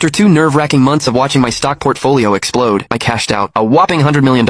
After 2 nerve-wracking months of watching my stock portfolio explode, I cashed out a whopping $100 million.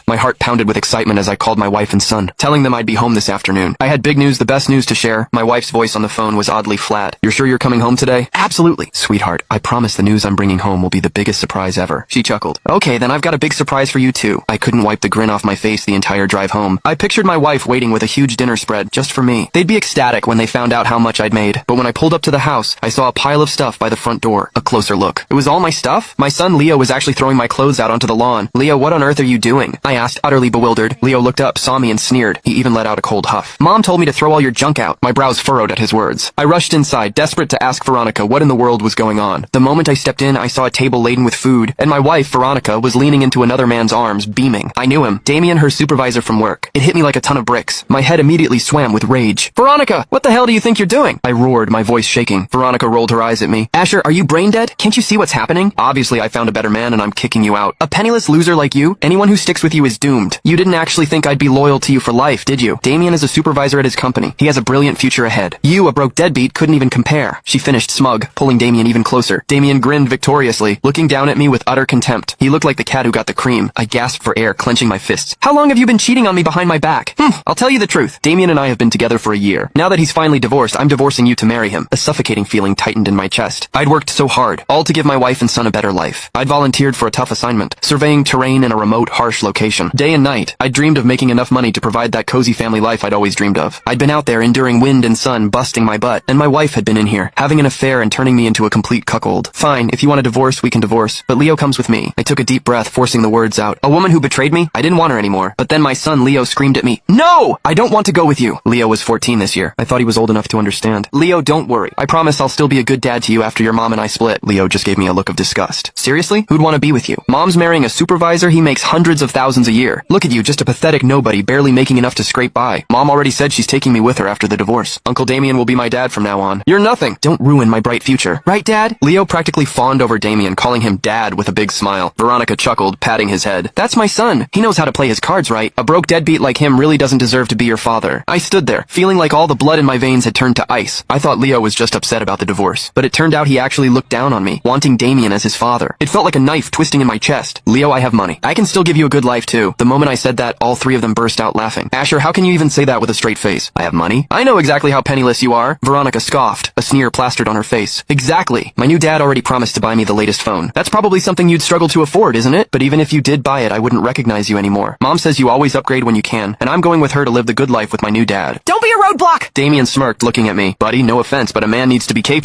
My heart pounded with excitement as I called my wife and son, telling them I'd be home this afternoon. I had big news, the best news to share. My wife's voice on the phone was oddly flat. "You're sure you're coming home today?" "Absolutely." "Sweetheart, I promise the news I'm bringing home will be the biggest surprise ever." She chuckled. "Okay, then I've got a big surprise for you too." I couldn't wipe the grin off my face the entire drive home. I pictured my wife waiting with a huge dinner spread just for me. They'd be ecstatic when they found out how much I'd made. But when I pulled up to the house, I saw a pile of stuff by the front door. A closer look. It was all my stuff? My son Leo was actually throwing my clothes out onto the lawn. "Leo, what on earth are you doing?" I asked, utterly bewildered. Leo looked up, saw me, and sneered. He even let out a cold huff. "Mom told me to throw all your junk out." My brows furrowed at his words. I rushed inside, desperate to ask Veronica what in the world was going on. The moment I stepped in, I saw a table laden with food, and my wife, Veronica, was leaning into another man's arms, beaming. I knew him. Damien, her supervisor from work. It hit me like a ton of bricks. My head immediately swam with rage. "Veronica, what the hell do you think you're doing?" I roared, my voice shaking. Veronica rolled her eyes at me. "Asher, are you brain dead? Can't you see what's happening? Obviously, I found a better man and I'm kicking you out. A penniless loser like you? Anyone who sticks with you is doomed. You didn't actually think I'd be loyal to you for life, did you? Damien is a supervisor at his company. He has a brilliant future ahead. You, a broke deadbeat, couldn't even compare." She finished smug, pulling Damien even closer. Damien grinned victoriously, looking down at me with utter contempt. He looked like the cat who got the cream. I gasped for air, clenching my fists. "How long have you been cheating on me behind my back?" I'll tell you the truth. Damien and I have been together for a year. Now that he's finally divorced, I'm divorcing you to marry him. A suffocating feeling tightened in my chest. I'd worked so hard, all to give my wife and son a better life. I'd volunteered for a tough assignment, surveying terrain in a remote, harsh location. Day and night, I'd dreamed of making enough money to provide that cozy family life I'd always dreamed of. I'd been out there enduring wind and sun, busting my butt, and my wife had been in here, having an affair and turning me into a complete cuckold. "Fine, if you want a divorce, we can divorce, but Leo comes with me." I took a deep breath, forcing the words out. "A woman who betrayed me? I didn't want her anymore." But then my son Leo screamed at me, "No! I don't want to go with you." Leo was 14 this year. I thought he was old enough to understand. "Leo, don't worry. I promise I'll still be a good dad to you after your mom and I split." Leo just gave me a look of disgust. "Seriously? Who'd want to be with you? Mom's marrying a supervisor, he makes hundreds of thousands a year. Look at you, just a pathetic nobody, barely making enough to scrape by. Mom already said she's taking me with her after the divorce. Uncle Damien will be my dad from now on. You're nothing. Don't ruin my bright future. Right, Dad?" Leo practically fawned over Damien, calling him Dad with a big smile. Veronica chuckled, patting his head. "That's my son. He knows how to play his cards right. A broke deadbeat like him really doesn't deserve to be your father." I stood there, feeling like all the blood in my veins had turned to ice. I thought Leo was just upset about the divorce, but it turned out he actually looked down on me, wanting Damien as his father. It felt like a knife twisting in my chest. "Leo, I have money. I can still give you a good life too." The moment I said that, all three of them burst out laughing. "Asher, how can you even say that with a straight face?" "I have money? I know exactly how penniless you are." Veronica scoffed, a sneer plastered on her face. "Exactly. My new dad already promised to buy me the latest phone. That's probably something you'd struggle to afford, isn't it? But even if you did buy it, I wouldn't recognize you anymore. Mom says you always upgrade when you can, and I'm going with her to live the good life with my new dad." "Don't be a roadblock!" Damien smirked, looking at me. "Buddy, no offense, but a man needs to be capable."